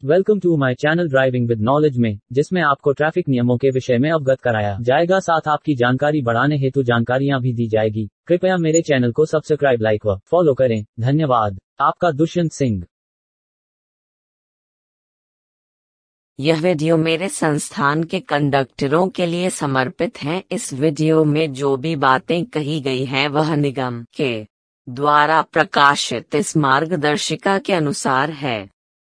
Welcome to my channel driving with knowledge में, जिसमें आपको ट्रैफिक नियमों के विषय में अवगत कराया जाएगा, साथ आपकी जानकारी बढ़ाने हेतु जानकारियां भी दी जाएगी। कृपया मेरे चैनल को सब्सक्राइब, लाइक व फॉलो करें। धन्यवाद। आपका दुष्यंत सिंह। यह वीडियो मेरे संस्थान के कंडक्टरों के लिए समर्पित है। इस वीडियो में जो भी बातें कही गई हैं वह निगम के द्वारा प्रकाशित इस मार्गदर्शिका के अनुसार है।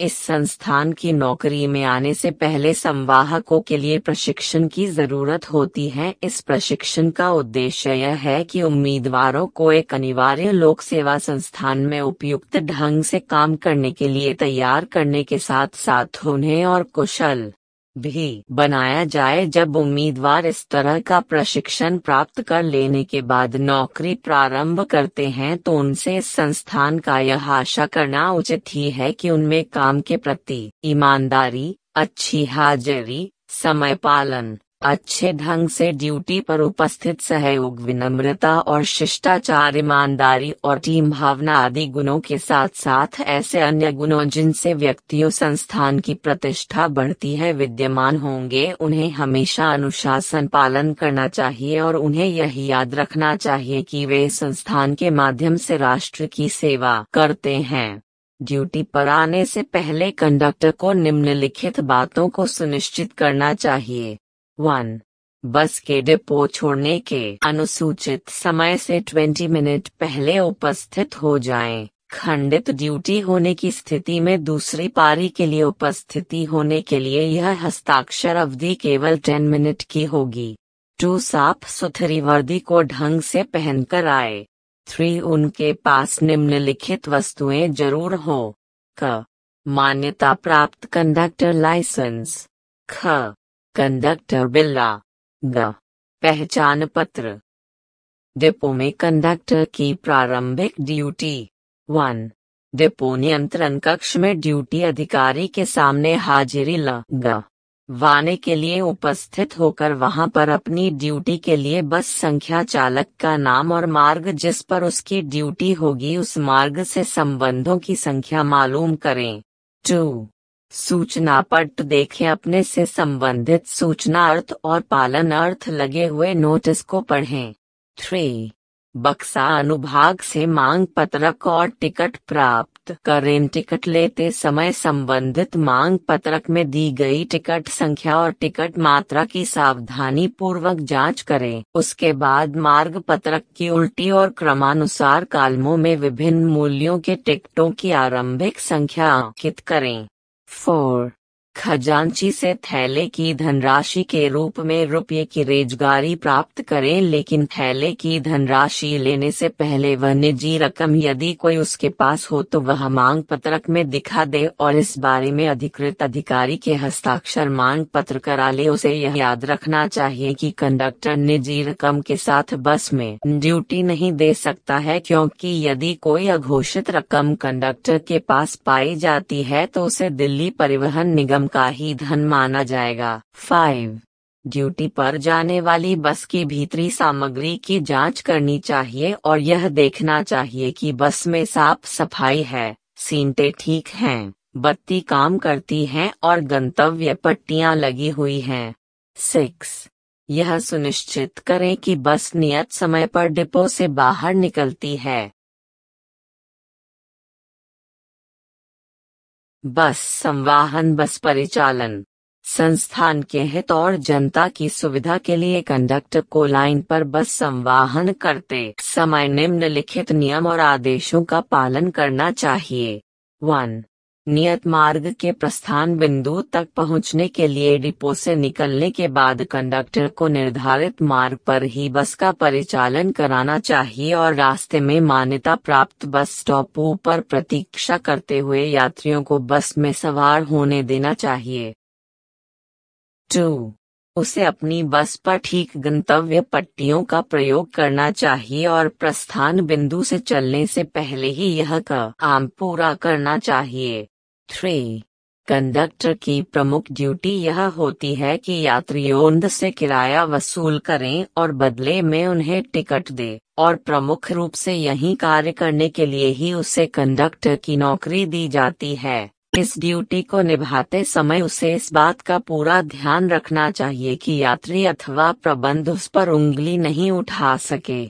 इस संस्थान की नौकरी में आने से पहले संवाहकों के लिए प्रशिक्षण की जरूरत होती है। इस प्रशिक्षण का उद्देश्य यह है कि उम्मीदवारों को एक अनिवार्य लोक सेवा संस्थान में उपयुक्त ढंग से काम करने के लिए तैयार करने के साथ साथ उन्हें और कुशल भी बनाया जाए। जब उम्मीदवार इस तरह का प्रशिक्षण प्राप्त कर लेने के बाद नौकरी प्रारंभ करते हैं तो उनसे इस संस्थान का यह आशा करना उचित ही है कि उनमें काम के प्रति ईमानदारी, अच्छी हाजिरी, समय पालन, अच्छे ढंग से ड्यूटी पर उपस्थित सहयोग, विनम्रता और शिष्टाचार, ईमानदारी और टीम भावना आदि गुणों के साथ साथ ऐसे अन्य गुणों जिनसे व्यक्तियों संस्थान की प्रतिष्ठा बढ़ती है विद्यमान होंगे। उन्हें हमेशा अनुशासन पालन करना चाहिए और उन्हें यह याद रखना चाहिए कि वे संस्थान के माध्यम से राष्ट्र की सेवा करते हैं। ड्यूटी पर आने से पहले कंडक्टर को निम्नलिखित बातों को सुनिश्चित करना चाहिए। 1. बस के डिपो छोड़ने के अनुसूचित समय से 20 मिनट पहले उपस्थित हो जाएं। खंडित ड्यूटी होने की स्थिति में दूसरी पारी के लिए उपस्थिति होने के लिए यह हस्ताक्षर अवधि केवल 10 मिनट की होगी। 2. साफ सुथरी वर्दी को ढंग से पहनकर आए। 3. उनके पास निम्नलिखित वस्तुएं जरूर हो। क. मान्यता प्राप्त कंडक्टर लाइसेंस। ख. कंडक्टर बिल्ला। ग. पहचान पत्र। डिपो में कंडक्टर की प्रारंभिक ड्यूटी। 1. डिपो नियंत्रण कक्ष में ड्यूटी अधिकारी के सामने हाजिरी लगवाने के लिए उपस्थित होकर वहां पर अपनी ड्यूटी के लिए बस संख्या, चालक का नाम और मार्ग जिस पर उसकी ड्यूटी होगी उस मार्ग से संबंधों की संख्या मालूम करें। 2. सूचना पट्ट देखें, अपने से संबंधित सूचना अर्थ और पालन अर्थ लगे हुए नोटिस को पढ़ें। 3. बक्सा अनुभाग से मांग पत्रक और टिकट प्राप्त करें। टिकट लेते समय संबंधित मांग पत्रक में दी गई टिकट संख्या और टिकट मात्रा की सावधानी पूर्वक जांच करें। उसके बाद मार्ग पत्रक की उल्टी और क्रमानुसार कालमों में विभिन्न मूल्यों के टिकटों की आरंभिक संख्या अंकित करें। 4. खजांची से थैले की धनराशि के रूप में रुपये की रेजगारी प्राप्त करें, लेकिन थैले की धनराशि लेने से पहले वह निजी रकम यदि कोई उसके पास हो तो वह मांग पत्रक में दिखा दे और इस बारे में अधिकृत अधिकारी के हस्ताक्षर मांग पत्र करा ले। उसे यह याद रखना चाहिए कि कंडक्टर निजी रकम के साथ बस में ड्यूटी नहीं दे सकता है, क्योंकि यदि कोई अघोषित रकम कंडक्टर के पास पाई जाती है तो उसे दिल्ली परिवहन निगम का ही धन माना जाएगा। 5. ड्यूटी पर जाने वाली बस की भीतरी सामग्री की जांच करनी चाहिए और यह देखना चाहिए कि बस में साफ सफाई है, सीटें ठीक हैं, बत्ती काम करती है और गंतव्य पट्टियां लगी हुई हैं। 6. यह सुनिश्चित करें कि बस नियत समय पर डिपो से बाहर निकलती है। बस संवाहन, बस परिचालन। संस्थान के हित और जनता की सुविधा के लिए कंडक्टर को लाइन पर बस संवाहन करते समय निम्नलिखित नियम और आदेशों का पालन करना चाहिए। 1. नियत मार्ग के प्रस्थान बिंदु तक पहुंचने के लिए डिपो से निकलने के बाद कंडक्टर को निर्धारित मार्ग पर ही बस का परिचालन कराना चाहिए और रास्ते में मान्यता प्राप्त बस स्टॉपों पर प्रतीक्षा करते हुए यात्रियों को बस में सवार होने देना चाहिए। 2. उसे अपनी बस पर ठीक गंतव्य पट्टियों का प्रयोग करना चाहिए और प्रस्थान बिंदु से चलने से पहले ही यह काम पूरा करना चाहिए। 3. कंडक्टर की प्रमुख ड्यूटी यह होती है कि यात्रियों से किराया वसूल करें और बदले में उन्हें टिकट दे, और प्रमुख रूप से यही कार्य करने के लिए ही उसे कंडक्टर की नौकरी दी जाती है। इस ड्यूटी को निभाते समय उसे इस बात का पूरा ध्यान रखना चाहिए कि यात्री अथवा प्रबंध उस पर उंगली नहीं उठा सके।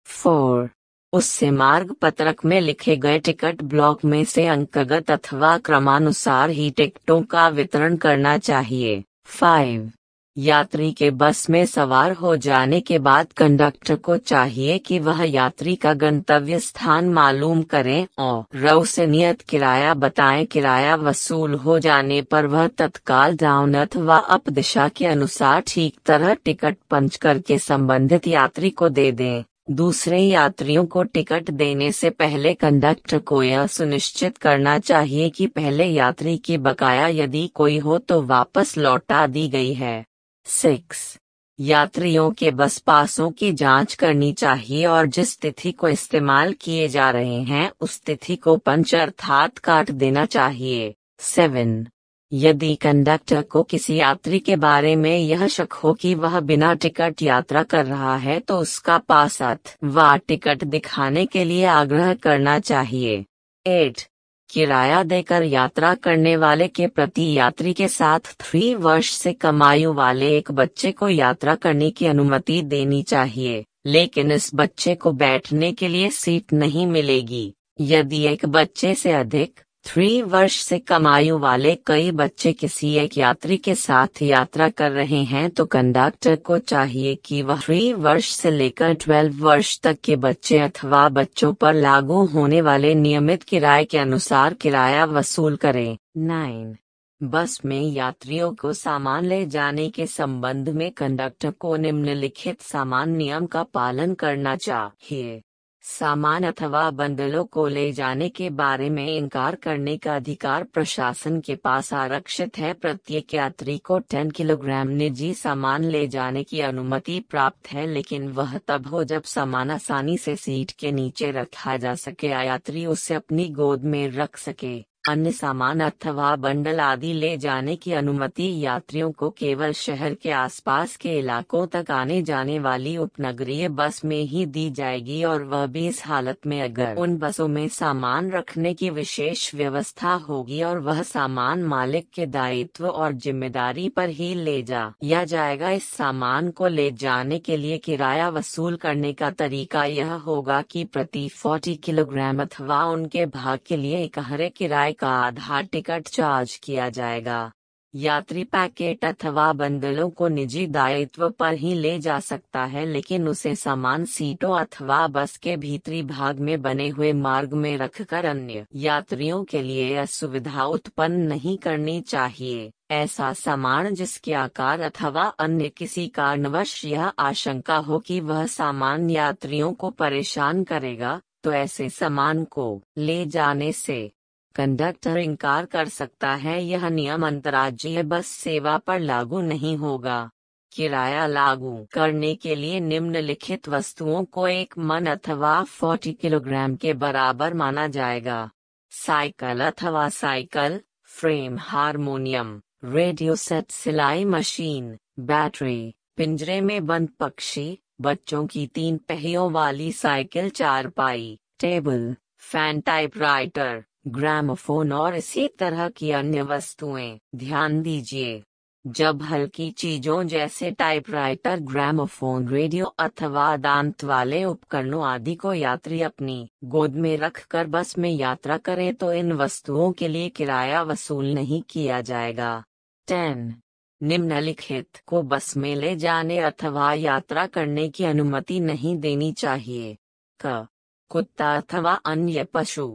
4. उससे मार्ग पत्रक में लिखे गए टिकट ब्लॉक में से अंकगत अथवा क्रमानुसार ही टिकटों का वितरण करना चाहिए। 5. यात्री के बस में सवार हो जाने के बाद कंडक्टर को चाहिए कि वह यात्री का गंतव्य स्थान मालूम करें और उसे नियत किराया बताएं। किराया वसूल हो जाने पर वह तत्काल डाउन अथवा अप दिशा के अनुसार ठीक तरह टिकट पंच करके संबंधित यात्री को दे दें। दूसरे यात्रियों को टिकट देने से पहले कंडक्टर को यह सुनिश्चित करना चाहिए कि पहले यात्री की बकाया यदि कोई हो तो वापस लौटा दी गई है। 6. यात्रियों के बस पासों की जांच करनी चाहिए और जिस तिथि को इस्तेमाल किए जा रहे हैं उस तिथि को पंच अर्थात काट देना चाहिए। 7. यदि कंडक्टर को किसी यात्री के बारे में यह शक हो कि वह बिना टिकट यात्रा कर रहा है तो उसका पास अथवा टिकट दिखाने के लिए आग्रह करना चाहिए। 8. किराया देकर यात्रा करने वाले के प्रति यात्री के साथ 3 वर्ष से कम आयु वाले एक बच्चे को यात्रा करने की अनुमति देनी चाहिए, लेकिन इस बच्चे को बैठने के लिए सीट नहीं मिलेगी। यदि एक बच्चे से अधिक 3 वर्ष से कम आयु वाले कई बच्चे किसी एक यात्री के साथ यात्रा कर रहे हैं तो कंडक्टर को चाहिए कि वह 3 वर्ष से लेकर 12 वर्ष तक के बच्चे अथवा बच्चों पर लागू होने वाले नियमित किराए के अनुसार किराया वसूल करे। 9. बस में यात्रियों को सामान ले जाने के संबंध में कंडक्टर को निम्नलिखित सामान्य नियम का पालन करना चाहिए। सामान अथवा बंडलों को ले जाने के बारे में इनकार करने का अधिकार प्रशासन के पास आरक्षित है। प्रत्येक यात्री को 10 किलोग्राम निजी सामान ले जाने की अनुमति प्राप्त है, लेकिन वह तब हो जब सामान आसानी से सीट के नीचे रखा जा सके या यात्री उसे अपनी गोद में रख सके। अन्य सामान अथवा बंडल आदि ले जाने की अनुमति यात्रियों को केवल शहर के आसपास के इलाकों तक आने जाने वाली उपनगरीय बस में ही दी जाएगी, और वह भी इस हालत में अगर उन बसों में सामान रखने की विशेष व्यवस्था होगी और वह सामान मालिक के दायित्व और जिम्मेदारी पर ही ले जाएगा। इस सामान को ले जाने के लिए किराया वसूल करने का तरीका यह होगा कि प्रति 40 किलोग्राम अथवा उनके भाग के लिए इकहरे किराए का आधा टिकट चार्ज किया जाएगा। यात्री पैकेट अथवा बंडलों को निजी दायित्व पर ही ले जा सकता है, लेकिन उसे सामान सीटों अथवा बस के भीतरी भाग में बने हुए मार्ग में रखकर अन्य यात्रियों के लिए असुविधा उत्पन्न नहीं करनी चाहिए। ऐसा सामान जिसके आकार अथवा अन्य किसी कारणवश यह आशंका हो कि वह सामान यात्रियों को परेशान करेगा, तो ऐसे सामान को ले जाने से कंडक्टर इनकार कर सकता है। यह नियम अंतर्राज्यीय बस सेवा पर लागू नहीं होगा। किराया लागू करने के लिए निम्नलिखित वस्तुओं को 1 मन अथवा 40 किलोग्राम के बराबर माना जाएगा। साइकिल अथवा cycle frame, harmonium, radio set, सिलाई मशीन, बैटरी, पिंजरे में बंद पक्षी, बच्चों की 3 पहियों वाली साइकिल, चारपाई, टेबल, फैन, टाइपराइटर, ग्रामोफोन और इसी तरह की अन्य वस्तुएं। ध्यान दीजिए, जब हल्की चीजों जैसे टाइपराइटर, ग्रामोफोन, रेडियो अथवा दांत वाले उपकरणों आदि को यात्री अपनी गोद में रखकर बस में यात्रा करें तो इन वस्तुओं के लिए किराया वसूल नहीं किया जाएगा। 10. निम्नलिखित को बस में ले जाने अथवा यात्रा करने की अनुमति नहीं देनी चाहिए। क. कुत्ता अथवा अन्य पशु।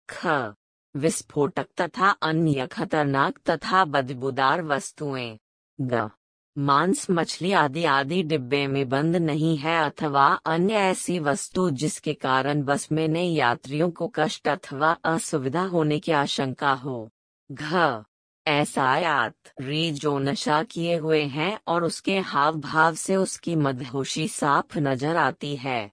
ख. विस्फोटक तथा अन्य खतरनाक तथा बदबूदार वस्तुएं। ग. मांस, मछली आदि डिब्बे में बंद नहीं है अथवा अन्य ऐसी वस्तु जिसके कारण बस में नए यात्रियों को कष्ट अथवा असुविधा होने की आशंका हो। घ. ऐसा यात्री जो नशा किए हुए हैं और उसके हाव भाव से उसकी मदहोशी साफ नजर आती है।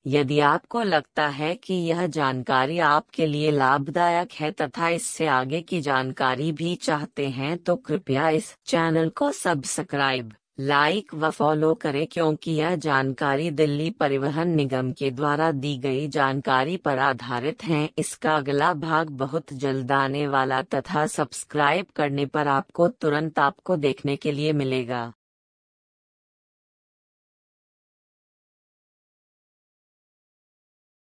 यदि आपको लगता है कि यह जानकारी आपके लिए लाभदायक है तथा इससे आगे की जानकारी भी चाहते हैं तो कृपया इस चैनल को सब्सक्राइब, लाइक व फॉलो करें क्योंकि यह जानकारी दिल्ली परिवहन निगम के द्वारा दी गई जानकारी पर आधारित है। इसका अगला भाग बहुत जल्द आने वाला तथा सब्सक्राइब करने पर आपको तुरंत देखने के लिए मिलेगा।